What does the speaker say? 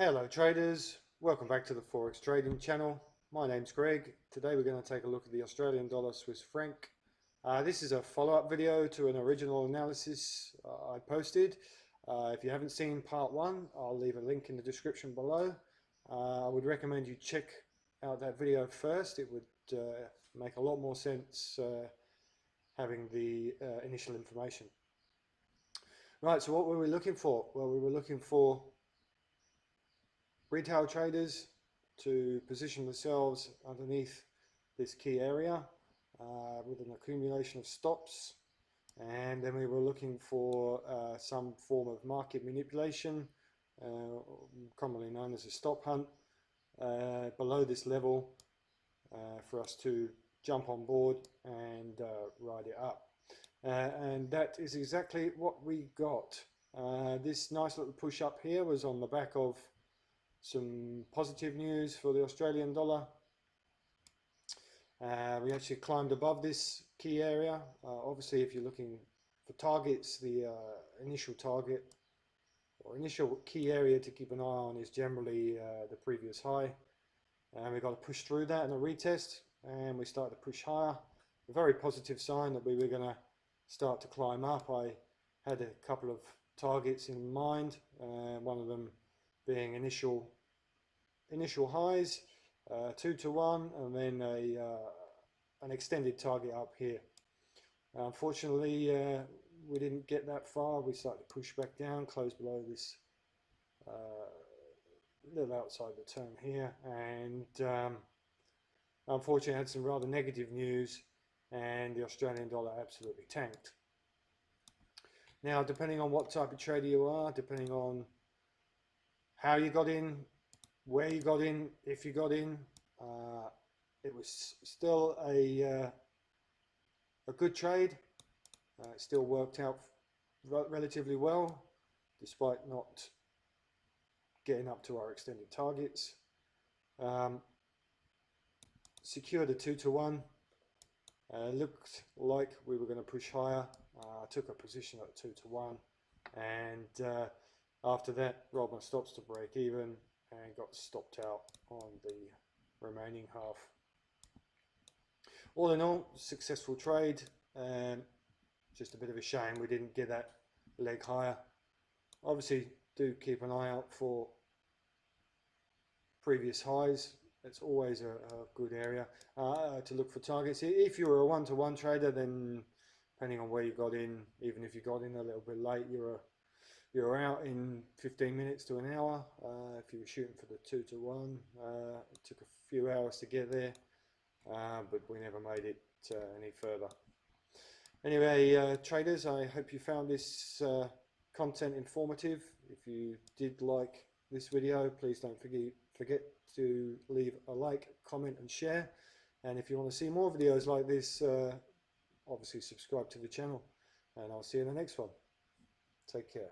Hello traders, welcome back to the Forex Trading Channel. My name's Greg. Today we're going to take a look at the Australian dollar Swiss franc. This is a follow-up video to an original analysis I posted. If you haven't seen part one, I'll leave a link in the description below. I would recommend you check out that video first. It would make a lot more sense having the initial information. Right, so what were we looking for? Well, we were looking for retail traders to position themselves underneath this key area with an accumulation of stops, and then we were looking for some form of market manipulation, commonly known as a stop hunt, below this level for us to jump on board and ride it up. And that is exactly what we got. This nice little push up here was on the back of some positive news for the Australian dollar. We actually climbed above this key area. Obviously, if you're looking for targets, the initial target or initial key area to keep an eye on is generally the previous high. And we got to push through that in a retest, and we started to push higher. A very positive sign that we were going to start to climb up. I had a couple of targets in mind, one of them being initial highs, 2 to 1, and then an extended target up here. Unfortunately, we didn't get that far. We started to push back down, close below this little outside the turn here, and unfortunately had some rather negative news, and the Australian dollar absolutely tanked. Now, depending on what type of trader you are, depending on how you got in, where you got in, if you got in, it was still a good trade. It still worked out relatively well, despite not getting up to our extended targets. Secured a 2 to 1. Looked like we were going to push higher. Took a position at 2 to 1, and after that rolled my stops to break even and got stopped out on the remaining half. All in all, successful trade. Just a bit of a shame we didn't get that leg higher. Obviously, do keep an eye out for previous highs. It's always a good area to look for targets. If you're a one-to-one trader, then depending on where you got in, even if you got in a little bit late, you're out in 15 minutes to an hour. If you were shooting for the 2 to 1, it took a few hours to get there, but we never made it any further. Anyway, traders, I hope you found this content informative. If you did like this video, please don't forget to leave a like, comment and share. And if you want to see more videos like this, obviously subscribe to the channel, and I'll see you in the next one. Take care.